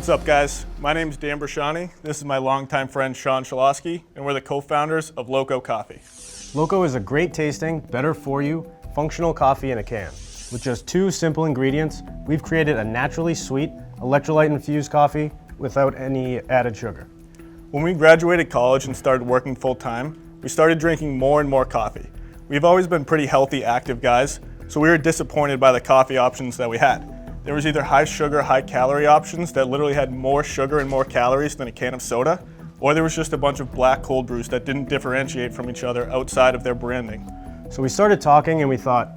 What's up, guys? My name is Dan Brashani. This is my longtime friend Sean Shalosky, and we're the co-founders of Loco Coffee. Loco is a great tasting, better for you, functional coffee in a can. With just 2 simple ingredients, we've created a naturally sweet, electrolyte-infused coffee without any added sugar. When we graduated college and started working full-time, we started drinking more and more coffee. We've always been pretty healthy, active guys, so we were disappointed by the coffee options that we had. There was either high sugar, high calorie options that literally had more sugar and more calories than a can of soda, or there was just a bunch of black cold brews that didn't differentiate from each other outside of their branding. So we started talking and we thought,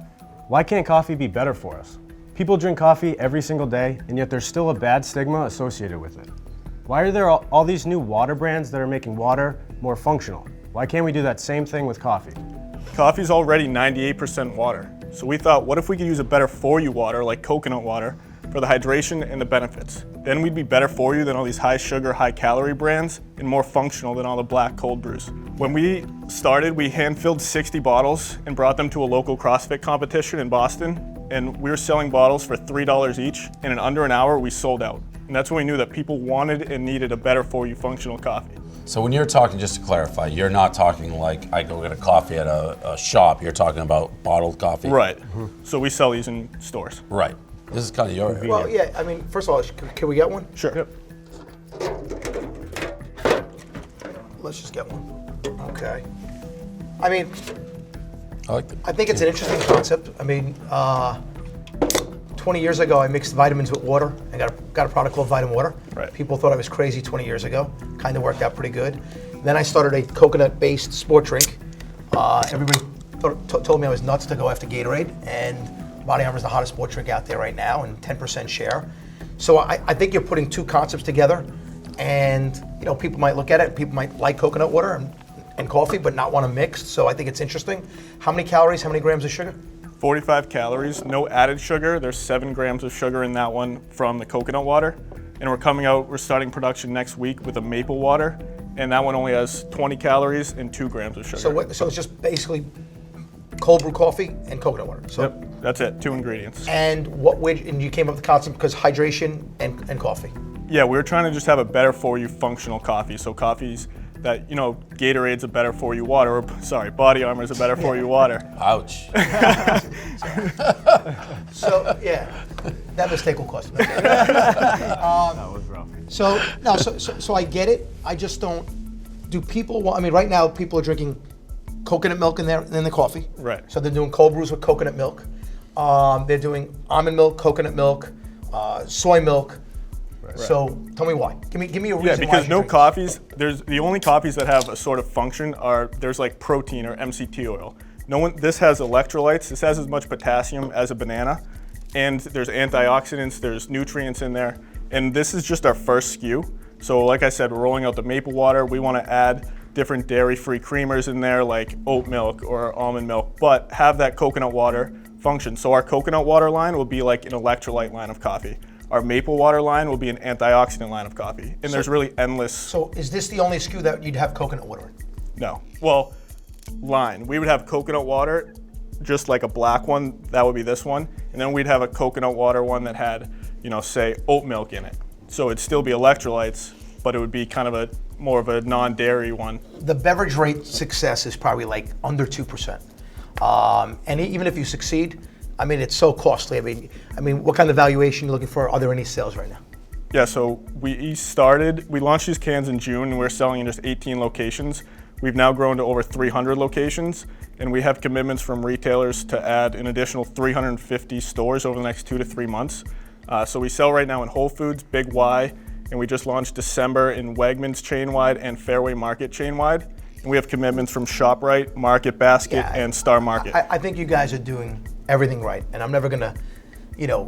why can't coffee be better for us? People drink coffee every single day, and yet there's still a bad stigma associated with it. Why are there all these new water brands that are making water more functional? Why can't we do that same thing with coffee? Coffee's already 98% water, so we thought, what if we could use a better for you water like coconut water for the hydration and the benefits? Then we'd be better for you than all these high sugar, high calorie brands and more functional than all the black cold brews. When we started, we hand-filled 60 bottles and brought them to a local CrossFit competition in Boston, and we were selling bottles for $3 each, and in under an hour we sold out. And that's when we knew that people wanted and needed a better for you functional coffee. So when you're talking, just to clarify, you're not talking like I go get a coffee at a shop, you're talking about bottled coffee? Right. So we sell these in stores. Right. This is kind of your area. Well, yeah, I mean, first of all, can we get one? Sure. Yep. Let's just get one. Okay. I mean, I like that. I think it's an interesting concept. I mean, 20 years ago, I mixed vitamins with water and got a product called Vitamin Water. Right. People thought I was crazy 20 years ago. Kind of worked out pretty good. Then I started a coconut-based sport drink. Everybody told me I was nuts to go after Gatorade, and Body Armor is the hottest sport drink out there right now, and 10% share. So I think you're putting 2 concepts together, and people might look at it, and people might like coconut water and coffee, but not want to mix. So I think it's interesting. How many calories? How many grams of sugar? 45 calories, no added sugar. There's 7 grams of sugar in that one from the coconut water. And we're starting production next week with a maple water, and that one only has 20 calories and 2 grams of sugar. So it's just basically cold brew coffee and coconut water. So, Yep, that's it, 2 ingredients. And you came up with the concept because hydration and coffee. Yeah, we were trying to just have a better for you functional coffee. So coffees that, Gatorade's a better for you water, Body Armor's a better for you water. Ouch. So yeah, that mistake will cost me. That was rough. So I get it. I just don't. Do people want? I mean, right now people are drinking coconut milk in the coffee. Right. So they're doing cold brews with coconut milk. They're doing almond milk, coconut milk, soy milk. Right. So tell me why. Give me a reason. Yeah, because why no coffees. The only coffees that have a sort of function there's like protein or MCT oil. This has electrolytes. This has as much potassium as a banana, and there's antioxidants. There's nutrients in there, and this is just our first SKU. So like I said, we're rolling out the maple water. We want to add different dairy-free creamers in there, like oat milk or almond milk, but have that coconut water function. So our coconut water line will be like an electrolyte line of coffee. Our maple water line will be an antioxidant line of coffee. And there's really endless. So is this the only SKU that you'd have coconut water in? No. Well, line. We would have coconut water, just like a black one, that would be this one. And then we'd have a coconut water one that had, say oat milk in it. So it'd still be electrolytes, but it would be kind of more of a non-dairy one. The beverage rate success is probably like under 2%. And even if you succeed, I mean, it's so costly. I mean, what kind of valuation are you looking for? Are there any sales right now? Yeah, so we launched these cans in June, and we're selling in just 18 locations. We've now grown to over 300 locations, and we have commitments from retailers to add an additional 350 stores over the next 2 to 3 months. So we sell right now in Whole Foods, Big Y, and we just launched December in Wegmans chain-wide and Fairway Market chain-wide. And we have commitments from ShopRite, Market Basket, and Star Market. I think you guys are doing everything right, and I'm never gonna,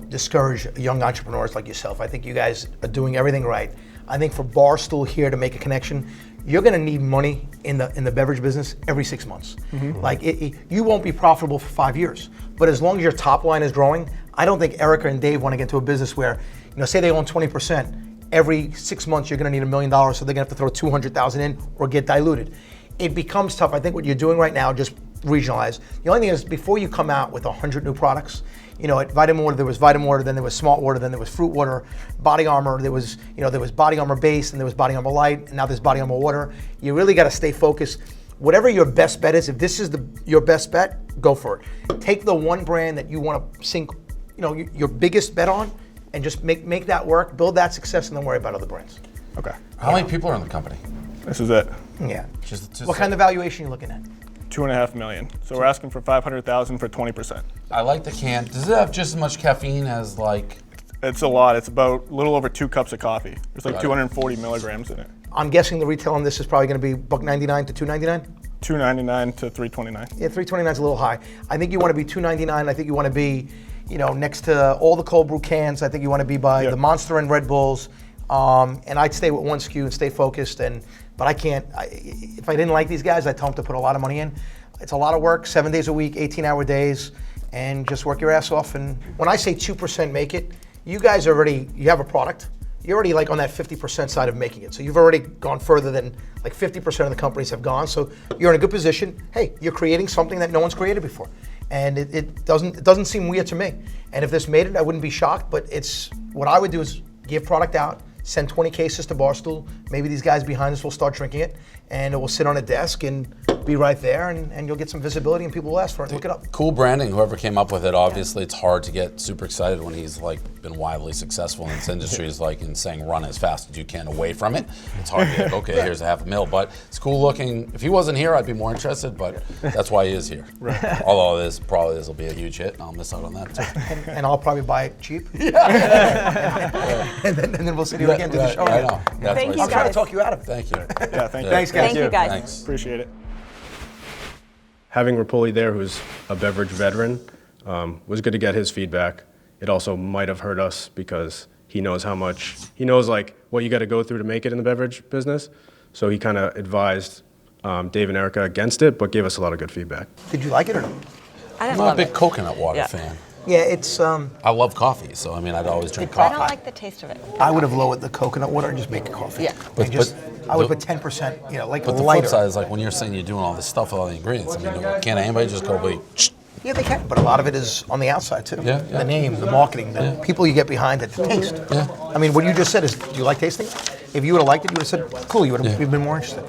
discourage young entrepreneurs like yourself. I think you guys are doing everything right. I think for Barstool here to make a connection, you're gonna need money in the beverage business every 6 months. Mm-hmm. Like you won't be profitable for 5 years, but as long as your top line is growing, I don't think Erica and Dave want to get into a business where, say they own 20%, every 6 months you're gonna need $1 million, so they're gonna have to throw $200,000 in or get diluted. It becomes tough. I think what you're doing right now, just regionalized. The only thing is, before you come out with 100 new products, you know, at Vitamin Water there was Vitamin Water, then there was Smart Water, then there was Fruit Water, Body Armor. There was, you know, there was Body Armor Base, and there was Body Armor Light, and now there's Body Armor Water. You really got to stay focused. Whatever your best bet is, if this is your best bet, go for it. Take the one brand that you want to sink, you know, your biggest bet on, and just make that work, build that success, and then worry about other brands. Okay. How many people are in the company? This is it. Yeah. Just What kind of valuation are you looking at? 2.5 million. So we're asking for 500,000 for 20%. I like the can. Does it have just as much caffeine as like? It's a lot. It's about a little over 2 cups of coffee. There's like Got it. 240 milligrams in it. I'm guessing the retail on this is probably going to be $1.99 to $2.99. $2.99 to $3.29. Yeah, $3.29 is a little high. I think you want to be $2.99. I think you want to be, you know, next to all the cold brew cans. I think you want to be by Yep. the Monster and Red Bulls. And I'd stay with one SKU and stay focused. But I can't. If I didn't like these guys, I'd tell them to put a lot of money in. It's a lot of work, 7 days a week, 18-hour days, and just work your ass off. And when I say 2% make it, you guys already, you have a product. You're already like on that 50% side of making it. So you've already gone further than like 50% of the companies have gone. So you're in a good position. Hey, you're creating something that no one's created before. And it doesn't seem weird to me. And if this made it, I wouldn't be shocked, but it's, what I would do is give product out, send 20 cases to Barstool. Maybe these guys behind us will start drinking it, and it will sit on a desk and be right there, and you'll get some visibility, and people will ask for it. Look it up. Cool branding, whoever came up with it. Obviously, it's hard to get super excited when he's like been wildly successful in this industry. Is like in saying run as fast as you can away from it. It's hard to be like, okay, here's a $500,000, but it's cool looking. If he wasn't here, I'd be more interested, but that's why he is here. Right. Although this will be a huge hit, and I'll miss out on that too. And I'll probably buy it cheap. and then we'll sit here again and do the show. I know. That's Thank why you, I'm trying to guys. talk you out of it. Thank you. Yeah, thank you. Thanks, guys. Thank you, guys. Thanks. Appreciate it. Having Rapoli there, who's a beverage veteran, was good to get his feedback. It also might have hurt us because he knows like what you got to go through to make it in the beverage business. So he kind of advised Dave and Erica against it, but gave us a lot of good feedback. Did you like it or no? I I'm didn't not a love big it. coconut water Yeah. fan. Yeah, it's. I love coffee, so I mean, I'd always drink I coffee. don't like the taste of it. I would have lowered the coconut water and just make it coffee. Yeah. But- And just, but I would the- put 10%, you know, like But the lighter. flip side is like when you're saying you're doing all this stuff with all the ingredients. I mean, can't anybody just go, wait, Yeah, they can, but a lot of it is on the outside too. Yeah, yeah. The name, the marketing, the people you get behind it, the taste. Yeah. I mean, what you just said is, do you like tasting? If you would have liked it, you would have said, cool, you would have been more interested.